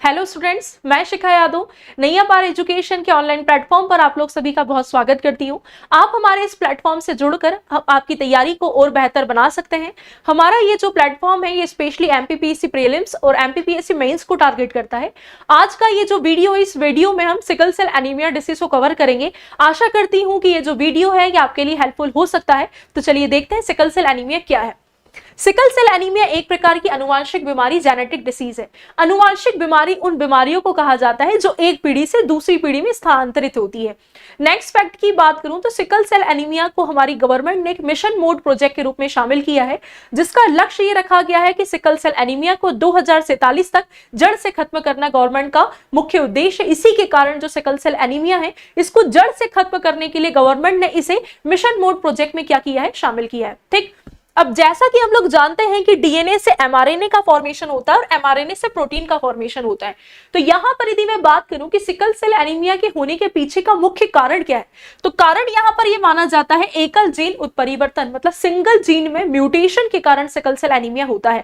Hello students, मैं शिखा यादव नैया पार education के ऑनलाइन प्लेटफॉर्म पर आप लोग सभी का बहुत स्वागत करती हूँ। आप हमारे इस प्लेटफॉर्म से जुड़कर आपकी तैयारी को और बेहतर बना सकते हैं। हमारा ये जो प्लेटफॉर्म है ये स्पेशली एमपीपीएससी प्रीलिम्स और एमपीपीएससी मेंस को टारगेट करता है। आज का ये जो वीडियो है, इस वीडियो में हम सिकल सेल एनीमिया डिसीज को कवर करेंगे। आशा करती हूँ कि ये जो वीडियो है ये आपके लिए हेल्पफुल हो सकता है। तो चलिए देखते हैं सिकल सेल एनीमिया क्या है। सिकल सेल एनीमिया एक प्रकार की अनुवांशिक बीमारी, जेनेटिक डिसीज है। अनुवांशिक बीमारी उन बीमारियों को कहा जाता है जो एक पीढ़ी से दूसरी पीढ़ी में स्थानांतरित होती है। नेक्स्ट फैक्ट की बात करूं तो सिकल सेल एनीमिया को हमारी गवर्नमेंट ने एक मिशन मोड प्रोजेक्ट के रूप में शामिल किया है, जिसका लक्ष्य ये रखा गया है कि सिकल सेल एनीमिया को 2047 तक जड़ से खत्म करना गवर्नमेंट का मुख्य उद्देश्य है। इसी के कारण जो सिकल सेल एनीमिया है इसको जड़ से खत्म करने के लिए गवर्नमेंट ने इसे मिशन मोड प्रोजेक्ट में क्या किया है, शामिल किया है। ठीक, अब जैसा कि हम लोग जानते हैं कि डीएनए से एमआरएनए का फॉर्मेशन होता है और एमआरएनए से प्रोटीन का फॉर्मेशन होता है। तो यहां पर यदि मैं बात करूं कि सिकल सेल एनीमिया के होने के पीछे का मुख्य कारण क्या है, तो कारण यहां पर यह माना जाता है एकल जीन उत्परिवर्तन, मतलब सिंगल जीन में म्यूटेशन के कारण सिकल सेल एनीमिया होता है।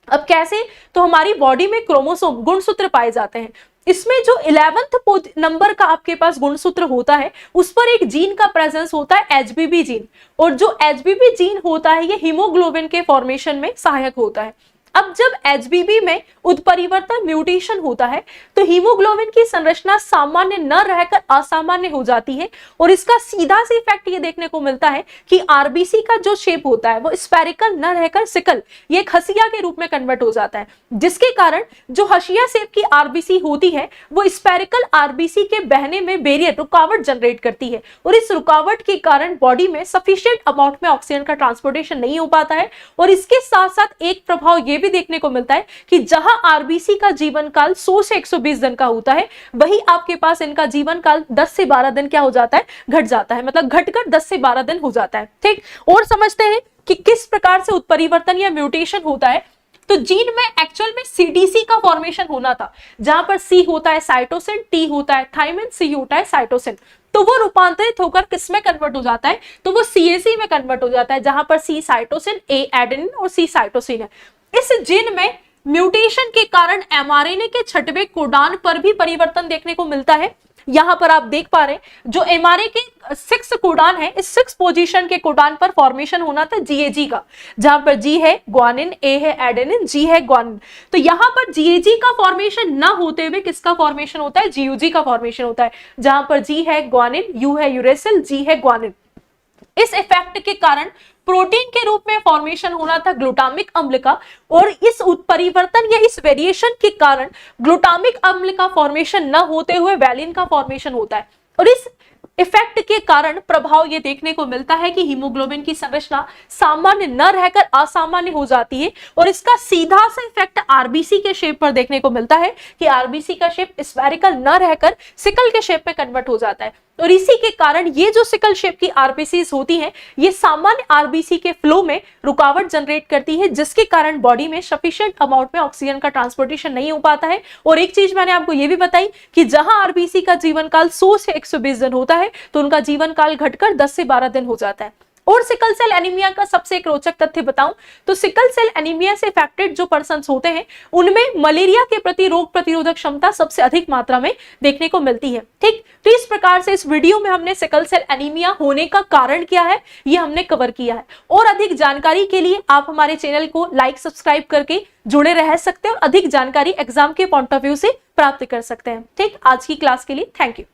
अब कैसे, तो हमारी बॉडी में क्रोमोसोम गुणसूत्र पाए जाते हैं। इसमें जो 11th नंबर का आपके पास गुणसूत्र होता है उस पर एक जीन का प्रेजेंस होता है एचबीबी जीन, और जो एचबीबी जीन होता है ये हीमोग्लोबिन के फॉर्मेशन में सहायक होता है। अब जब एचबीबी में उत्परिवर्तन म्यूटेशन होता है तो हीमोग्लोबिन की संरचना सामान्य न रहकर असामान्य हो जाती है, और इसका सीधा सा इफेक्ट ये देखने को मिलता है कि आरबीसी का जो शेप होता है वो स्फेरिकल न रहकर सिकल, ये एक हसिया के रूप में कन्वर्ट हो जाता है, जिसके कारण जो हसिया शेप की आरबीसी होती है वो स्फेरिकल आरबीसी के बहने में बैरियर, रुकावट जनरेट करती है, और इस रुकावट के कारण बॉडी में सफिशिएंट अमाउंट में ऑक्सीजन का ट्रांसपोर्टेशन नहीं हो पाता है। और इसके साथ साथ एक प्रभाव ये भी देखने को मिलता है कि जहां आरबीसी का जीवन काल 100 से 120 दिन का होता है, वही आपके पास इनका जीवन काल 10 से 12 दिन क्या हो जाता है, घट जाता है, मतलब घटकर 10 से 12 दिन हो जाता है। ठीक, और समझते हैं कि किस प्रकार से उत्परिवर्तन या म्यूटेशन होता है। तो जीन में एक्चुअल में सीडीसी का फॉर्मेशन होना था, जहां पर सी होता है साइटोसिन, टी होता है थायमिन, सी होता है साइटोसिन। तो वो रूपांतरित होकर किसमें कन्वर्ट हो जाता है, तो वो सीएसी में कन्वर्ट हो जाता है, जहां पर सी साइटोसिन, ए एडेनिन और सी साइटोसिन है। इस जीन में म्यूटेशन के कारण एमआरएनए के 6वें कोडान पर भी परिवर्तन देखने को मिलता है। यहां पर आप देख पा रहे हैं जो एमआरए के 6 कोडान है, इस 6 पोजीशन के कोडान पर फॉर्मेशन होना था जीएजी का, जहां पर जी है ग्वानिन, ए है एडेनिन, जी है ग्वानिन। तो यहां पर जीएजी का फॉर्मेशन ना होते हुए किसका फॉर्मेशन होता है, जीयूजी का फॉर्मेशन होता है, जहां पर जी है ग्वानिन, यू है यूरेसिल, जी है ग्वानिन। इस इफेक्ट के कारण प्रोटीन के रूप में फॉर्मेशन होना था ग्लूटामिक अम्ल का, और इस उत्परिवर्तन या इस वेरिएशन के कारण ग्लूटामिक अम्ल का फॉर्मेशन न होते हुए वैलिन का फॉर्मेशन होता है। और इस इफेक्ट के कारण प्रभाव ये देखने को मिलता है कि हीमोग्लोबिन की संरचना सामान्य न रहकर असामान्य हो जाती है, और इसका सीधा सा इफेक्ट आरबीसी के शेप पर देखने को मिलता है कि आरबीसी का शेप स्फेरिकल न रहकर सिकल के शेप में कन्वर्ट हो जाता है। और इसी के कारण ये जो सिकल शेप की आरबीसीज होती हैं ये सामान्य आरबीसी के फ्लो में रुकावट जनरेट करती है, जिसके कारण बॉडी में सफिशिएंट अमाउंट में ऑक्सीजन का ट्रांसपोर्टेशन नहीं हो पाता है। और एक चीज मैंने आपको ये भी बताई कि जहां आरबीसी का जीवन काल 100 से 120 दिन होता है तो उनका जीवन काल घटकर 10 से 12 दिन हो जाता है। और सिकल सेल एनीमिया का सबसे एक रोचक तथ्य बताऊं तो सिकल सेल एनीमिया से अफेक्टेड जो पर्सन्स होते हैं उनमें मलेरिया के प्रति रोग प्रतिरोधक क्षमता सबसे अधिक मात्रा में देखने को मिलती है। ठीक, तो इस प्रकार से इस वीडियो में हमने सिकल सेल एनीमिया होने का कारण क्या है ये हमने कवर किया है। और अधिक जानकारी के लिए आप हमारे चैनल को लाइक, सब्सक्राइब करके जुड़े रह सकते हैं और अधिक जानकारी एग्जाम के पॉइंट ऑफ व्यू से प्राप्त कर सकते हैं। ठीक, आज की क्लास के लिए थैंक यू।